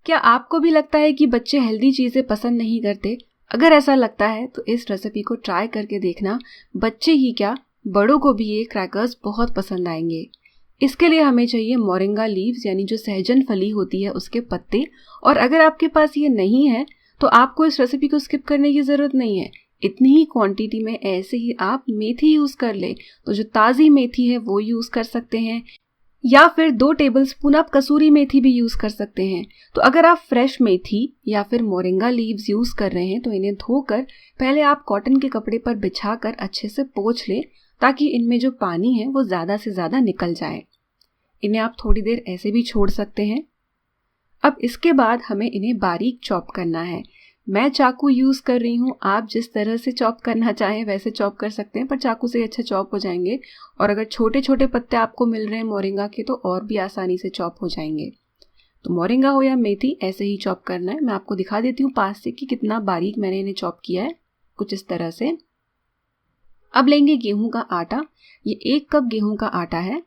क्या आपको भी लगता है कि बच्चे हेल्दी चीज़ें पसंद नहीं करते? अगर ऐसा लगता है तो इस रेसिपी को ट्राई करके देखना। बच्चे ही क्या, बड़ों को भी ये क्रैकर्स बहुत पसंद आएंगे। इसके लिए हमें चाहिए मोरिंगा लीव्स, यानी जो सहजन फली होती है उसके पत्ते। और अगर आपके पास ये नहीं है तो आपको इस रेसिपी को स्किप करने की ज़रूरत नहीं है। इतनी ही क्वांटिटी में ऐसे ही आप मेथी यूज़ कर ले, तो जो ताज़ी मेथी है वो यूज़ कर सकते हैं, या फिर 2 टेबलस्पून आप कसूरी मेथी भी यूज़ कर सकते हैं। तो अगर आप फ्रेश मेथी या फिर मोरिंगा लीव्स यूज़ कर रहे हैं तो इन्हें धोकर पहले आप कॉटन के कपड़े पर बिछाकर अच्छे से पोंछ लें, ताकि इनमें जो पानी है वो ज़्यादा से ज़्यादा निकल जाए। इन्हें आप थोड़ी देर ऐसे भी छोड़ सकते हैं। अब इसके बाद हमें इन्हें बारीक चॉप करना है। मैं चाकू यूज़ कर रही हूँ, आप जिस तरह से चॉप करना चाहें वैसे चॉप कर सकते हैं, पर चाकू से अच्छे चॉप हो जाएंगे। और अगर छोटे छोटे पत्ते आपको मिल रहे हैं मोरिंगा के तो और भी आसानी से चॉप हो जाएंगे। तो मोरिंगा हो या मेथी, ऐसे ही चॉप करना है। मैं आपको दिखा देती हूँ पास से कि कितना बारीक मैंने इन्हें चॉप किया है, कुछ इस तरह से। अब लेंगे गेहूं का आटा। ये 1 कप गेहूं का आटा है।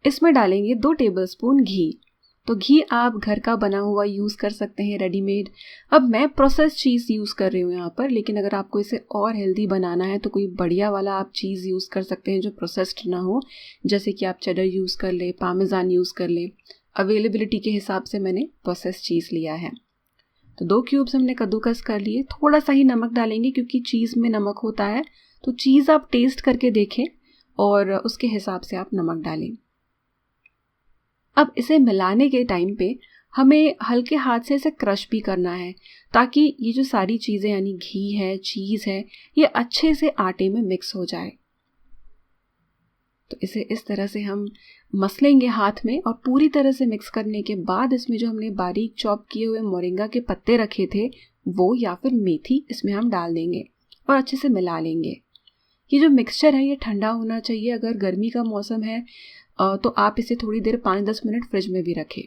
इसमें डालेंगे 2 टेबलस्पून घी। तो घी आप घर का बना हुआ यूज़ कर सकते हैं, रेडीमेड। अब मैं प्रोसेस चीज़ यूज़ कर रही हूँ यहाँ पर, लेकिन अगर आपको इसे और हेल्दी बनाना है तो कोई बढ़िया वाला आप चीज़ यूज़ कर सकते हैं जो प्रोसेस्ड ना हो। जैसे कि आप चेडर यूज़ कर लें, पामेजान यूज़ कर लें। अवेलेबिलिटी के हिसाब से मैंने प्रोसेस चीज़ लिया है। तो 2 क्यूब्स हमने कद्दूकस कर लिए। थोड़ा सा ही नमक डालेंगे क्योंकि चीज़ में नमक होता है। तो चीज़ आप टेस्ट करके देखें और उसके हिसाब से आप नमक डालें। अब इसे मिलाने के टाइम पे हमें हल्के हाथ से इसे क्रश भी करना है, ताकि ये जो सारी चीज़ें यानी घी है, चीज़ है, ये अच्छे से आटे में मिक्स हो जाए। तो इसे इस तरह से हम मसलेंगे हाथ में, और पूरी तरह से मिक्स करने के बाद इसमें जो हमने बारीक चॉप किए हुए मोरिंगा के पत्ते रखे थे वो, या फिर मेथी, इसमें हम डाल देंगे और अच्छे से मिला लेंगे। ये जो मिक्सचर है ये ठंडा होना चाहिए। अगर गर्मी का मौसम है तो आप इसे थोड़ी देर 5-10 मिनट फ्रिज में भी रखें।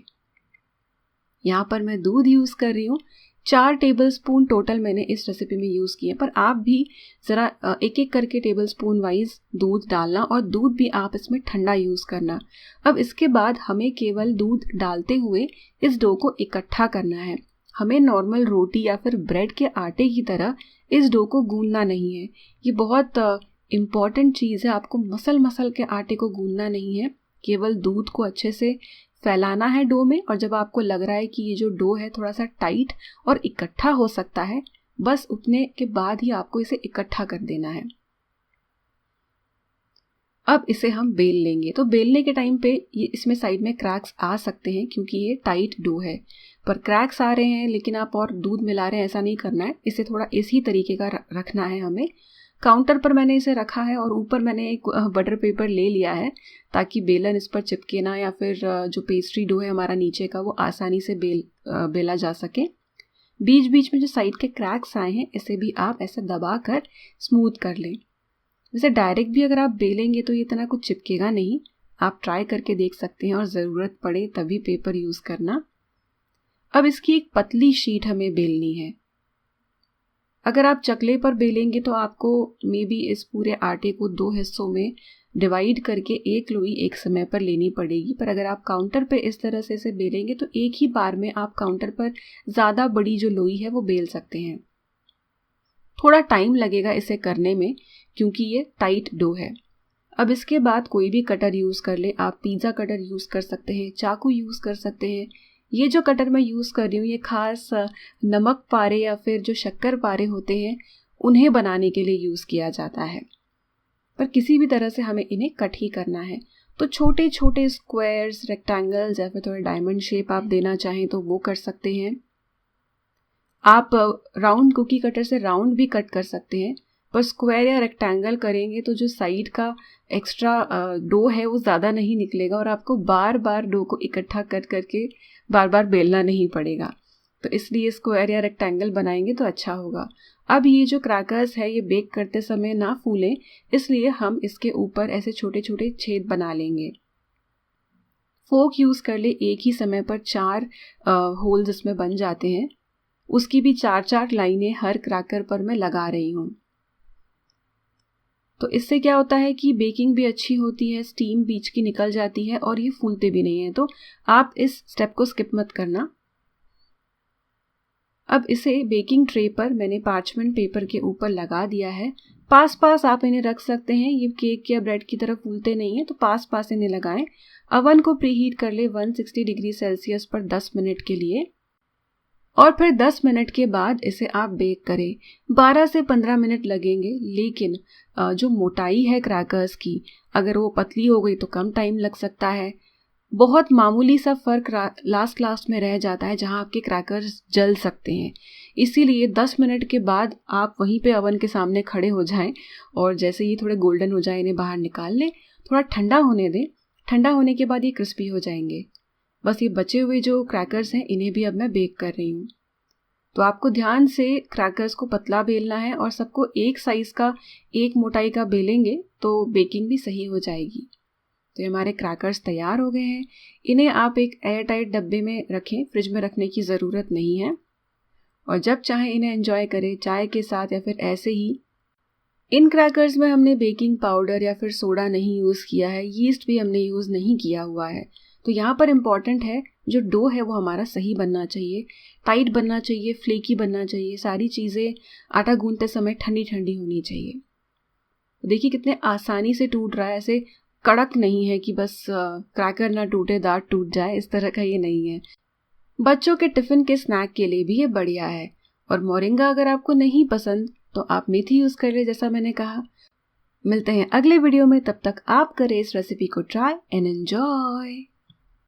यहाँ पर मैं दूध यूज़ कर रही हूँ। 4 टेबलस्पून टोटल मैंने इस रेसिपी में यूज़ किए, पर आप भी ज़रा एक एक करके टेबलस्पून वाइज दूध डालना, और दूध भी आप इसमें ठंडा यूज़ करना। अब इसके बाद हमें केवल दूध डालते हुए इस डो को इकट्ठा करना है। हमें नॉर्मल रोटी या फिर ब्रेड के आटे की तरह इस डो को गूंदना नहीं है। ये बहुत इम्पॉर्टेंट चीज़ है। आपको मसल के आटे को गूंदना नहीं है, केवल दूध को अच्छे से फैलाना है डो में। और जब आपको लग रहा है कि ये जो डो है थोड़ा सा टाइट और इकट्ठा हो सकता है, बस उतने के बाद ही आपको इसे इकट्ठा कर देना है। अब इसे हम बेल लेंगे। तो बेलने के टाइम पे ये इसमें साइड में क्रैक्स आ सकते हैं क्योंकि ये टाइट डो है, पर क्रैक्स आ रहे हैं लेकिन आप और दूध मिला रहे हैं ऐसा नहीं करना है। इसे थोड़ा इसी तरीके का रखना है हमें। काउंटर पर मैंने इसे रखा है और ऊपर मैंने एक बटर पेपर ले लिया है, ताकि बेलन इस पर चिपके ना, या फिर जो पेस्ट्री डो है हमारा नीचे का वो आसानी से बेला जा सके। बीच बीच में जो साइड के क्रैक्स आए हैं इसे भी आप ऐसे दबा कर स्मूथ कर लें। वैसे डायरेक्ट भी अगर आप बेलेंगे तो ये इतना कुछ चिपकेगा नहीं। आप ट्राई करके देख सकते हैं और ज़रूरत पड़े तभी पेपर यूज़ करना। अब इसकी एक पतली शीट हमें बेलनी है। अगर आप चकले पर बेलेंगे तो आपको मे बी इस पूरे आटे को 2 हिस्सों में डिवाइड करके एक लोई एक समय पर लेनी पड़ेगी। पर अगर आप काउंटर पे इस तरह से इसे बेलेंगे तो एक ही बार में आप काउंटर पर ज़्यादा बड़ी जो लोई है वो बेल सकते हैं। थोड़ा टाइम लगेगा इसे करने में क्योंकि ये टाइट डो है। अब इसके बाद कोई भी कटर यूज़ कर ले। आप पिज़्ज़ा कटर यूज़ कर सकते हैं, चाकू यूज़ कर सकते हैं। ये जो कटर मैं यूज़ कर रही हूँ ये खास नमक पारे या फिर जो शक्कर पारे होते हैं उन्हें बनाने के लिए यूज़ किया जाता है। पर किसी भी तरह से हमें इन्हें कट ही करना है। तो छोटे छोटे स्क्वायर्स, रेक्टेंगल्स या फिर थोड़े डायमंड शेप आप देना चाहें तो वो कर सकते हैं। आप राउंड कुकी कटर से राउंड भी कट कर सकते हैं, पर स्क्वायर या रेक्टेंगल करेंगे तो जो साइड का एक्स्ट्रा डो है वो ज़्यादा नहीं निकलेगा और आपको बार बार डो को इकट्ठा कर करके बार बार बेलना नहीं पड़ेगा। तो इसलिए स्क्वायर या रेक्टेंगल बनाएंगे तो अच्छा होगा। अब ये जो क्रैकर्स है ये बेक करते समय ना फूलें, इसलिए हम इसके ऊपर ऐसे छोटे छोटे छेद बना लेंगे। फोक यूज़ कर ले, एक ही समय पर 4 होल्स इसमें बन जाते हैं। उसकी भी 4-4 लाइनें हर क्रैकर पर मैं लगा रही हूँ। तो इससे क्या होता है कि बेकिंग भी अच्छी होती है, स्टीम बीच की निकल जाती है और ये फूलते भी नहीं हैं। तो आप इस स्टेप को स्किप मत करना। अब इसे बेकिंग ट्रे पर मैंने पार्चमेंट पेपर के ऊपर लगा दिया है। पास पास आप इन्हें रख सकते हैं, ये केक या ब्रेड की तरह फूलते नहीं हैं, तो पास पास इन्हें लगाएं। अवन को प्रीहीट कर ले 160 डिग्री सेल्सियस पर 10 मिनट के लिए और फिर 10 मिनट के बाद इसे आप बेक करें। 12 से 15 मिनट लगेंगे, लेकिन जो मोटाई है क्रैकर्स की, अगर वो पतली हो गई तो कम टाइम लग सकता है। बहुत मामूली सा फ़र्क लास्ट में रह जाता है जहां आपके क्रैकर्स जल सकते हैं। इसीलिए 10 मिनट के बाद आप वहीं पे अवन के सामने खड़े हो जाएं और जैसे ये थोड़े गोल्डन हो जाए इन्हें बाहर निकाल लें, थोड़ा ठंडा होने दें। ठंडा होने के बाद ये क्रिस्पी हो जाएंगे। बस ये बचे हुए जो क्रैकर्स हैं इन्हें भी अब मैं बेक कर रही हूँ। तो आपको ध्यान से क्रैकर्स को पतला बेलना है और सबको एक साइज़ का, एक मोटाई का बेलेंगे तो बेकिंग भी सही हो जाएगी। तो ये हमारे क्रैकर्स तैयार हो गए हैं। इन्हें आप एक एयर टाइट डब्बे में रखें, फ्रिज में रखने की ज़रूरत नहीं है। और जब चाहें इन्हें एंजॉय करें, चाय के साथ या फिर ऐसे ही। इन क्रैकर्स में हमने बेकिंग पाउडर या फिर सोडा नहीं यूज़ किया है, यीस्ट भी हमने यूज़ नहीं किया हुआ है। तो यहाँ पर इम्पॉर्टेंट है जो डो है वो हमारा सही बनना चाहिए, टाइट बनना चाहिए, फ्लेकी बनना चाहिए। सारी चीज़ें आटा गूंथते समय ठंडी ठंडी होनी चाहिए। देखिए कितने आसानी से टूट रहा है, ऐसे कड़क नहीं है कि बस क्रैकर ना टूटे दांत टूट जाए, इस तरह का ये नहीं है। बच्चों के टिफ़िन के स्नैक के लिए भी ये बढ़िया है। और मोरिंगा अगर आपको नहीं पसंद तो आप मेथी यूज़ कर ले, जैसा मैंने कहा। मिलते हैं अगले वीडियो में, तब तक आप करें इस रेसिपी को ट्राई एंड एंजॉय।